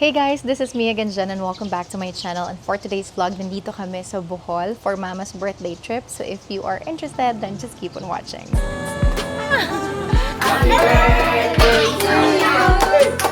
Hey guys, this is me again, Jen, and welcome back to my channel. And for today's vlog, nandito kami sa Bohol for Mama's birthday trip. So if you are interested, then just keep on watching. Happy birthday to you!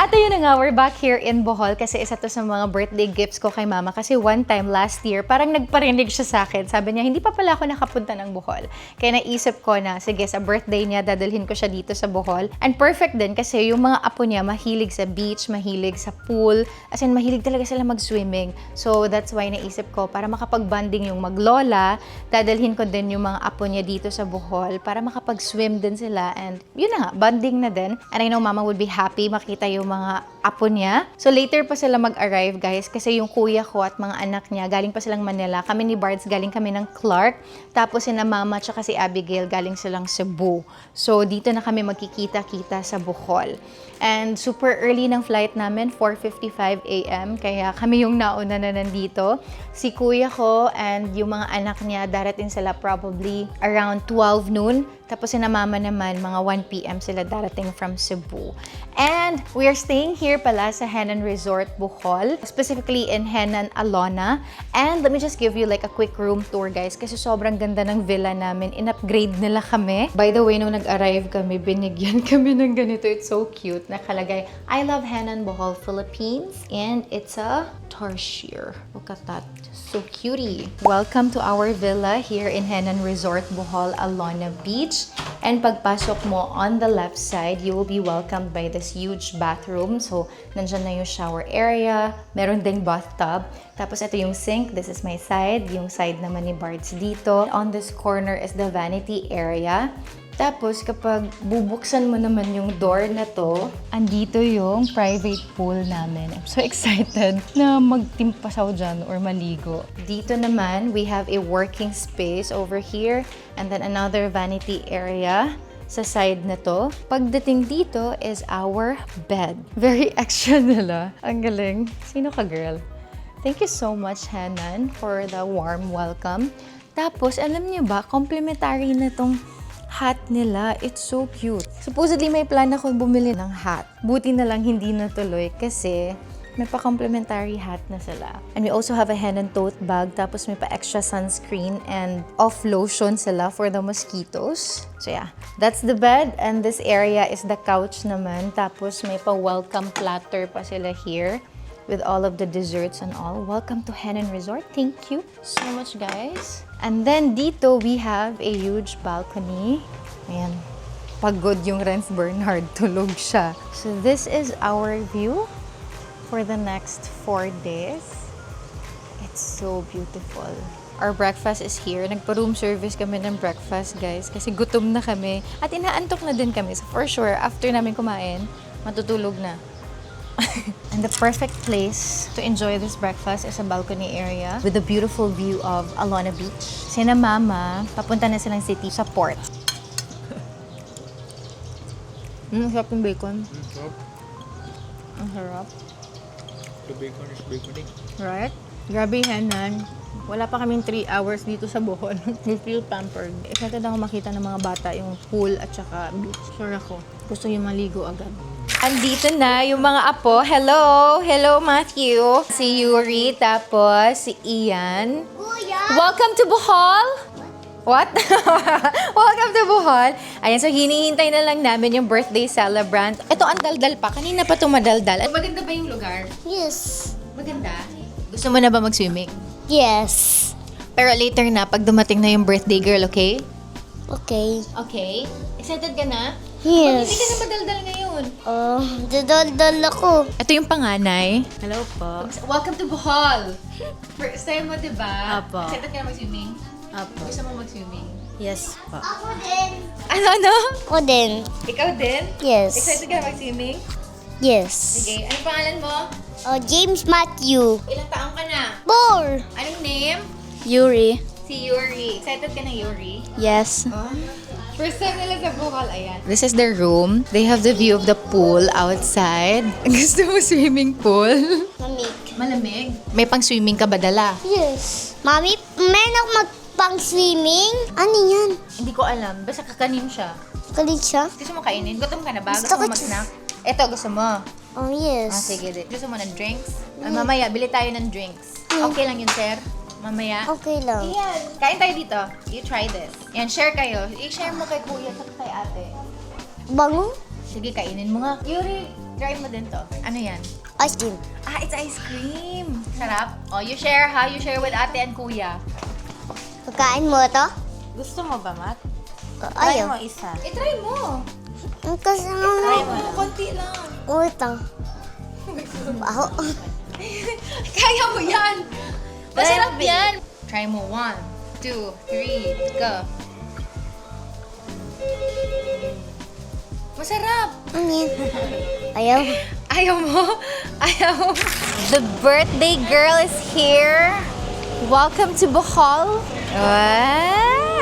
At ayun na nga, we're back here in Bohol kasi isa to sa mga birthday gifts ko kay Mama. Kasi one time last year, parang nagparinig siya sa akin. Sabi niya, hindi pa pala ako nakapunta ng Bohol. Kaya naisip ko na, sige, sa birthday niya, dadalhin ko siya dito sa Bohol. And perfect din kasi yung mga apo niya, mahilig sa beach, mahilig sa pool. As in, mahilig talaga sila mag-swimming. So that's why naisip ko, para makapag-bonding yung maglola, dadalhin ko din yung mga apo niya dito sa Bohol para makapag-swim din sila. And yun na nga, bonding na din. And I know Mama would be happy makita yung mga apo niya. So later pa sila mag-arrive, guys, kasi yung kuya ko at mga anak niya galing pa silang Manila. Kami ni Bards galing kami ng Clark. Tapos sina Mama at si Abigail galing silang Cebu. So dito na kami magkikita-kita sa Bohol. And super early ng flight namin, 4:55 a.m. Kaya kami yung nauna na nandito. Si kuya ko and yung mga anak niya, darating sila probably around 12 noon. Tapos sina Mama naman, mga 1 p.m. sila darating from Cebu. And we are staying here pala sa Henan Resort, Bohol. Specifically in Henan, Alona. And let me just give you like a quick room tour, guys. Kasi sobrang ganda ng villa namin. In-upgrade nila kami. By the way, nung nag-arrive kami, binigyan kami ng ganito. It's so cute. Nakalagay, I love Henan, Bohol, Philippines. And it's a tarsier. Look at that. So cutie. Welcome to our villa here in Henan Resort, Bohol, Alona Beach. And pagpasok mo on the left side, you will be welcomed by this huge bathroom. So, nandyan na yung shower area. Meron ding bathtub. Tapos ito yung sink. This is my side. Yung side naman ni Bards dito. On this corner is the vanity area. Tapos, kapag bubuksan mo naman yung door na to, andito yung private pool namin. I'm so excited na magtimpasaw dyan or maligo. Dito naman, we have a working space over here and then another vanity area sa side na to. Pagdating dito is our bed. Very extra nila. Ang galing. Sino ka, girl? Thank you so much, Hanan, for the warm welcome. Tapos, alam niyo ba, complimentary na tong hat nila. It's so cute. Supposedly, may plan ako bumili ng hat. Buti na lang hindi natuloy kasi may pa-complimentary hat na sila. And we also have a Henan tote bag. Tapos may pa-extra sunscreen and off lotion sila for the mosquitoes. So yeah, that's the bed. And this area is the couch naman. Tapos may pa-welcome platter pa sila here with all of the desserts and all. Welcome to Henan Resort. Thank you so much, guys. And then dito, we have a huge balcony. Ayan. Pagod yung Renz Bernard. Tulog siya. So this is our view for the next 4 days. It's so beautiful. Our breakfast is here. Nagpa-room service kami ng breakfast, guys. Kasi gutom na kami. At inaantok na din kami. So for sure, after namin kumain, matutulog na. And the perfect place to enjoy this breakfast is a balcony area with a beautiful view of Alona Beach. Sina Mama, papunta na silang city sa port. Sarap yung bacon. Sarap. Ang sarap. The bacon is baconing. Right? Grabe, Henan. Wala pa kaming 3 hours dito sa Bohol. We feel pampered. Excited ako makita ng mga bata yung pool at saka beach. Sure ako. Gusto yung maligo agad. Andito na yung mga apo. Hello! Hello, Matthew. Si Yuri, tapos si Ian. Welcome to Bohol! What? Welcome to Bohol. Ayan, so hinihintay na lang namin yung birthday celebrant. Ito, ang daldal pa. Kanina pa ito madaldal. Maganda ba yung lugar? Yes. Maganda? Gusto mo na ba mag-swimming? Yes. Pero later na, pag dumating na yung birthday girl, okay? Okay. Okay. Excited ka na? Yes. Hindi ka na madaldal ngayon. Dadaldal ako. Ito yung panganay. Hello po. Welcome to Bohol! First time mo, diba? Apo. Excited ka na mag-swimming? Apo. Gusto mo mag-swimming? Yes po. Ako din. Ano? Ako din. Ikaw din? Yes. Excited ka na mag-swimming? Yes. Sige. Anong pangalan mo? James Matthew. Ilang taong ka na? 4. Anong name? Yuri. Si Yuri. Excited ka na, Yuri? Yes. First time nila sa Bohol, ayan. This is their room. They have the view of the pool outside. Gusto mo swimming pool? Mamig. Malamig. May pang-swimming ka ba dala? Yes. Mami, meron ako pang swimming? Ano yan? Hindi ko alam. Basta kakanin siya. Kalit siya? Gusto mo kainin? Gutom ka na ba? Gusto Gusto mo ko- mag-snack? Ito, gusto mo? Oh, yes. Sige. Gusto mo ng drinks? Mamaya, bili tayo ng drinks. Okay lang yun, sir? Mamaya? Okay lang. Ayan. Kain tayo dito. You try this. Yan, share kayo. I-share mo kay kuya at kay ate. Bango? Sige, kainin mo nga. Yuri, try mo din to. Ano yan? Ice cream. It's ice cream. Sarap. Oh, you share ha? You share with ate and kuya. Pagkain mo to? Gusto mo ba, Mat? Try mo Ayaw. isa. I-try mo. Kasi Try mo lang. Konti lang. utang. Baho. Kaya mo yan. Masarap Grabe. yan. Try mo. 1, 2, 3, go. Masarap. Ano yan? Ayaw. Ayaw mo? Ayaw mo? The birthday girl is here. Welcome to Bohol. Wow!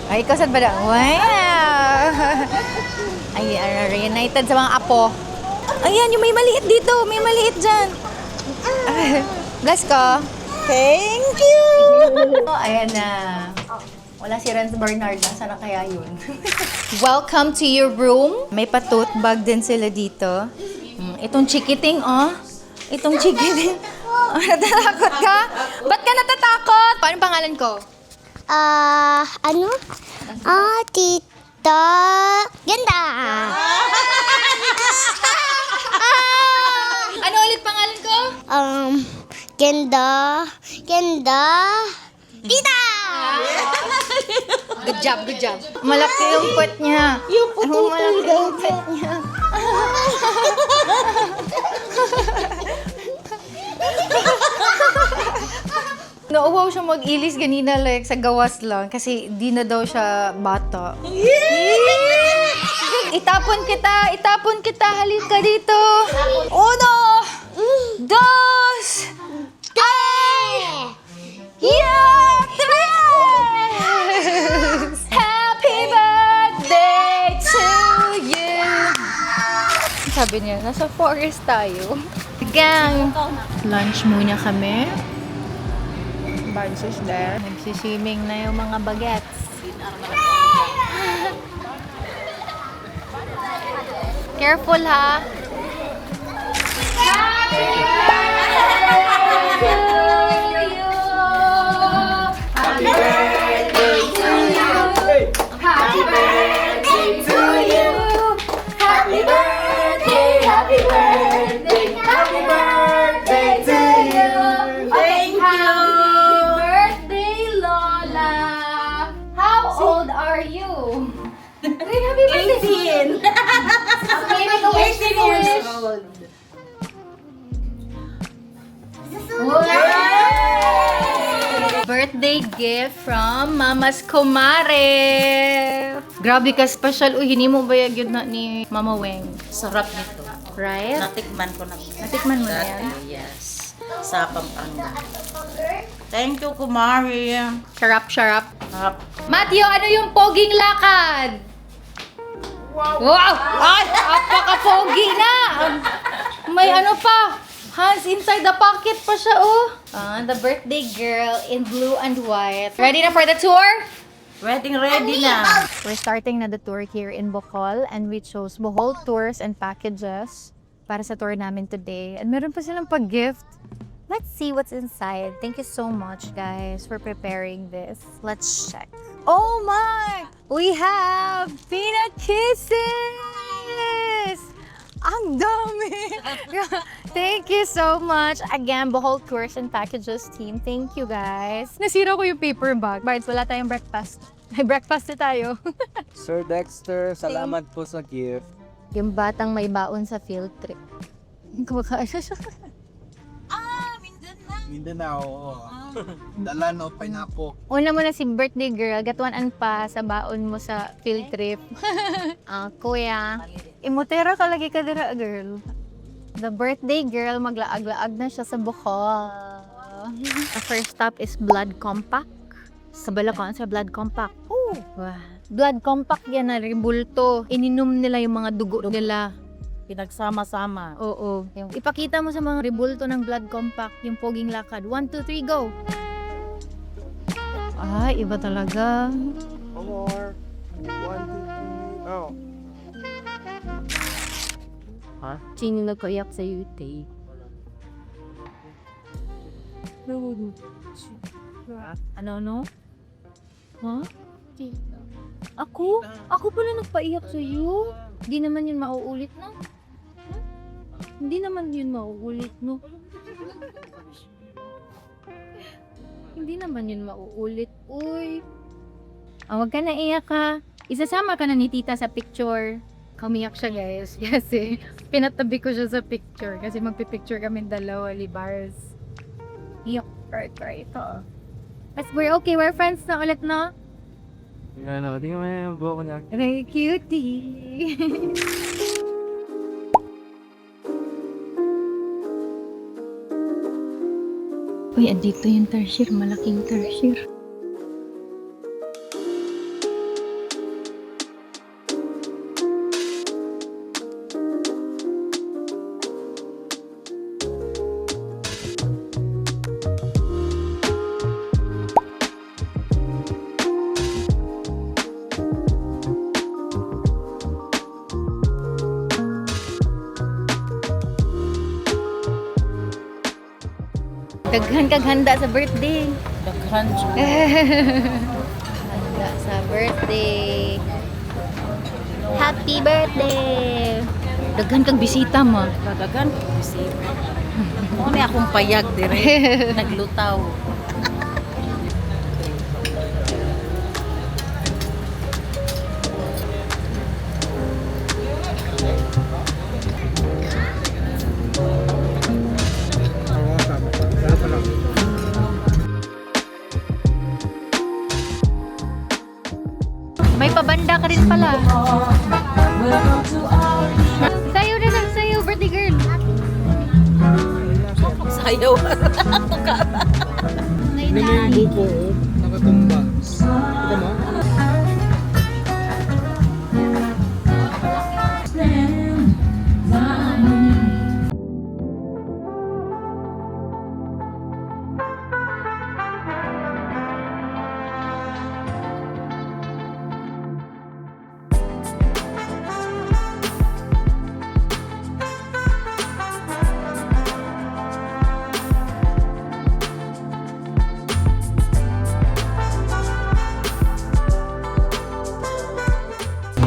Ay, ikaw saan ba na? Wow! Ay, reunited sa mga apo. Ayan, yung may maliit dito. May maliit dyan. Bless ko. Thank you! Oh, ayan na. Wala si Renz Bernard. Nasaan na kaya yun? Welcome to your room. May pa-tote bag din sila dito. Itong chikiting, oh. Itong chikiting. Natatakot ka? Ba't ka natatakot? Paano pangalan ko? Ano? Tita. Ganda. Ano ulit pangalan ko? Ganda. Ganda. Tita! Good job, good job. Malaki yung put niya. Yung putol malaki yung put niya. Nauwaw siya mag-ilis ganina like sa gawas lang kasi di na daw siya bata. Itapon kita, halika dito. Uno, dos, ay! Yeah! Tres! Happy birthday to you! Sabi niya, nasa forest tayo. Gang! Lunch muna kami. Barnes is there. Nagsiswimming na yung mga bagets. Careful ha! Happy birthday to you! Happy birthday to you! Happy birthday to you! Happy birthday, happy birthday, happy birthday to you! Thank you. Happy birthday, Lola! How old are you? Rin, happy birthday! 18. Okay, make a wish, make a wish. old. Birthday gift from Mama's Kumare. Grabe ka special. Uy, hindi mo bayag yun na ni Mama Weng. Sarap nito. Right? Natikman ko na. Natikman mo na yan? Yes. Sa Pampanga. Thank you, Kumari. Sharap, sharap. Sarap. Matthew, ano yung poging lakad? Wow! Ay, apaka-pogi na! May ano pa? Hands inside the pocket pa siya, oh. The birthday girl in blue and white. Ready na for the tour? Ready na. We're starting na the tour here in Bohol and we chose Bohol Tours and Packages para sa tour namin today. And meron pa silang pag-gift. Let's see what's inside. Thank you so much, guys, for preparing this. Let's check. Oh my! We have peanut kisses! Ang dami! Thank you so much. Again, Bohol Tours and Packages team. Thank you, guys. Nasira ko yung paper bag. Bards, wala tayong breakfast. May breakfast na tayo. Sir Dexter, salamat po sa gift. Yung batang may baon sa field trip. Kumakain siya. Mindanao, oo. Dalano, pineapple. Una mo na si birthday girl, gatuan pa sa baon mo sa field trip. Kuya, imutera ka lagi ka dira, girl. The birthday girl, maglaag-laag na siya sa Bohol. The first stop is Blood Compact. Sa Balacan, sa Blood Compact. Oh, wow. Blood Compact yan na ribulto. Ininom nila yung mga dugo nila. Pinagsama-sama. Oo. Ipakita mo sa mga ribulto ng Blood Compact yung poging lakad. 1, 2, 3, go! Ay, iba talaga. One more. 1, 2, 3. Oh. Sino nagkaiyak sa iyo, Tay? Ano? Ha? Ako? Ako pala nagpaiyak sa iyo? Hindi naman yun mauulit, no? Hindi naman yun mauulit, no? Hindi naman yun mauulit. Uy. Huwag ka na iyak ha. Isasama ka na ni tita sa picture. Umiyak siya guys kasi pinatabi ko siya sa picture kasi magpipicture kami dalawa, libars. Iyak, cry ito. But we're okay, we're friends na ulit, no? Ano, tingnan mo yung buhok niya. Very cutie. Uy, andito yung tertiary, malaking tertiary. Daghan kag handa sa birthday. Daghan siya. Handa sa birthday. Happy birthday! Daghan kang bisita mo. Daghan ko kasi. Ano akong payag dire. Naglutaw. May pabanda ka rin pala. Sayo na lang, sayo, birthday girl. Sayaw. Niligo po, nakatumba. Ito mo?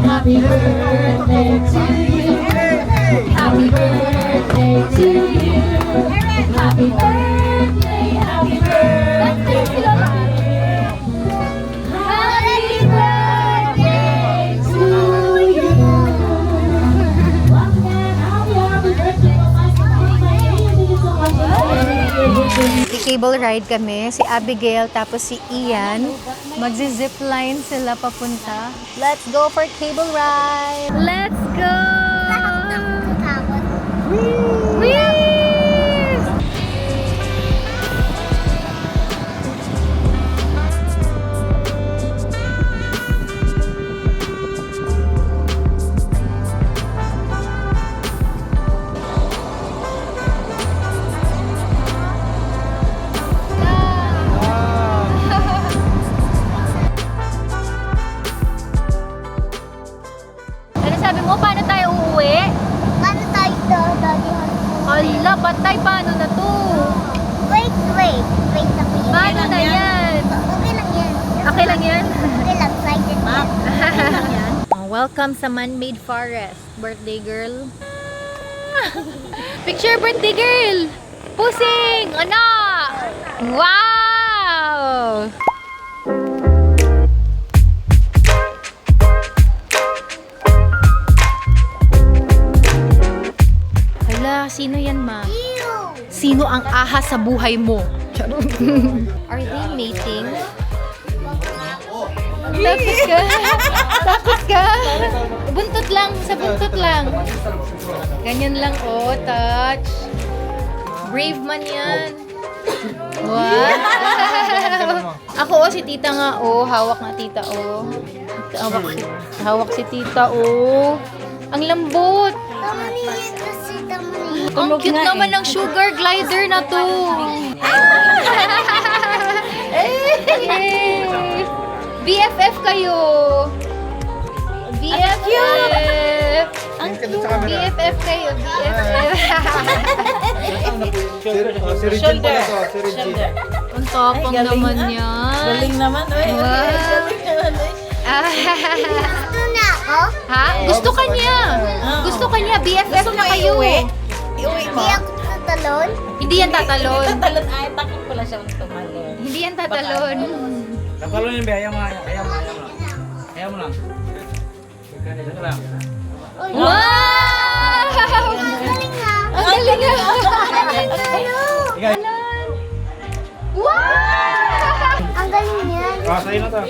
Happy birthday to you. Happy birthday to you. Happy birthday, happy birthday to you. Happy birthday to you. Cable ride kami, si Abigail tapos si Ian. Magzi-zipline sila papunta. Let's go for cable ride! Let's go! Whee! Ano sabi mo? Paano tayo uuwi? Paano tayo daddy? Ala, patay. Paano na to? Wait na po yun. Paano na yan? Okay lang yan. Okay lang yan? Okay lang, excited na. Welcome sa man-made forest, birthday girl. Picture, birthday girl! Pusing! Anak! Wow! Hala, sino yan, ma? Sino ang ahas sa buhay mo? Are they mating? Tapos ka. Tapos ka. Buntot lang. Sa buntot lang. Ganyan lang, oh. Touch. Brave man yan. Wow. Ako, oh, si tita nga, oh. Hawak na tita, oh. Hawak si tita, oh. Ang lambot. Ang cute naman ng sugar glider na to. Yay! BFF kayo! BFF! BFF kayo, BFF! Si Regine pala to, si Regine. Ang tapang Ay, galing naman na. yan. Galing naman. Uy, Wow. galing naman. Gusto na ako? Ha? Gusto ka niya. Gusto ka niya. BFF Gusto na mo kayo. iuwi? Iuwi mo? Hindi ako tatalon. Hindi yan tatalon. Tatalon. Ay, takot pala siyang tumalon. Hindi yan tatalon. Tatalon yun, be. Ayaw mo lang. Ayaw mo lang. Ayaw lang. Wow! Galing nga. Ang galing nga. Ikaw. Wow! Ang galing niyan. Ah, sa'yo na to.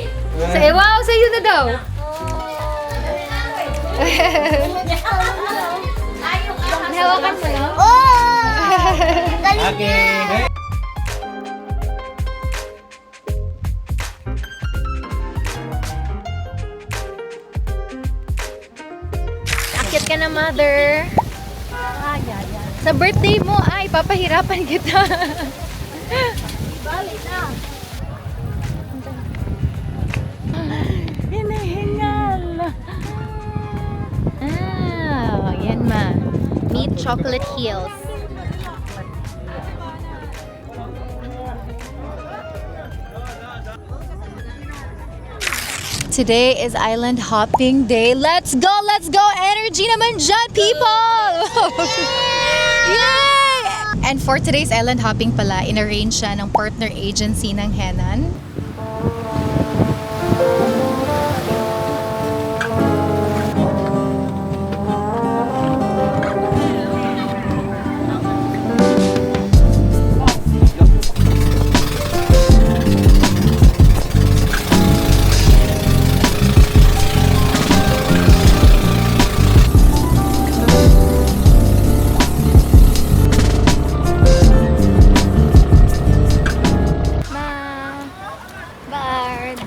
Wow, sa'yo na daw. Hawakan mo lang. Oh! Galing niya. Okay. Akit ka na, mother. Sa birthday mo, ay, papahirapan kita. Hinihingal. Ah, yan ma. Meet Chocolate Hills. Today is island hopping day. Let's go! Let's go! Energy naman dyan, people! Yay! And for today's island hopping pala, in-arrange siya ng partner agency ng Henan. Bard.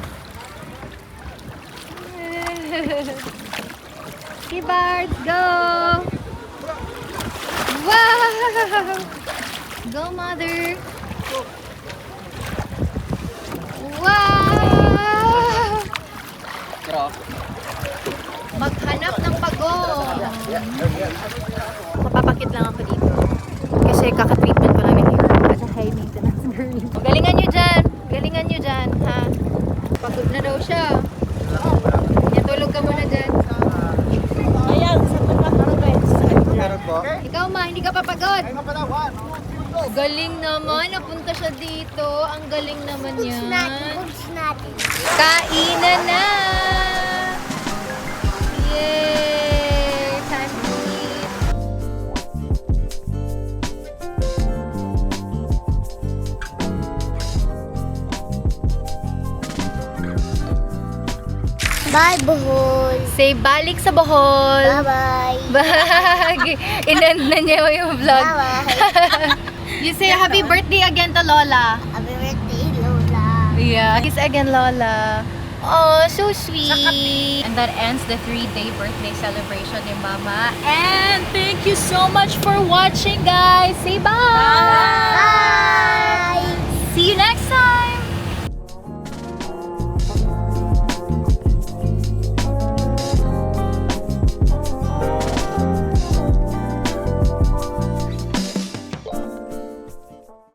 Okay, Bard, go! Wow! Go, mother! Wow! Maghanap ng pagong! Mapapakit lang ako dito. Kasi kaka-treatment ko lang ng hair. At high maintenance girl. Galingan nyo dyan! Galingan nyo dyan, ha? Pagod na daw siya. Yan, tulog ka muna dyan. Ayan, sa tapat mo guys. Meron po? Ikaw ma, hindi ka papagod. Galing naman, napunta siya dito. Ang galing naman Foods natin. yan. Foods natin. Kainan na! Yay! Time to eat. Bye, Bohol. Say balik sa Bohol. Bye-bye. Bag! Inend na niya yung vlog. Bye-bye. You say happy birthday again to Lola. Happy birthday, Lola. Yeah. Kiss again, Lola. Oh, so sweet. And that ends the 3-day birthday celebration ni Mama. And thank you so much for watching, guys. Say bye. Bye.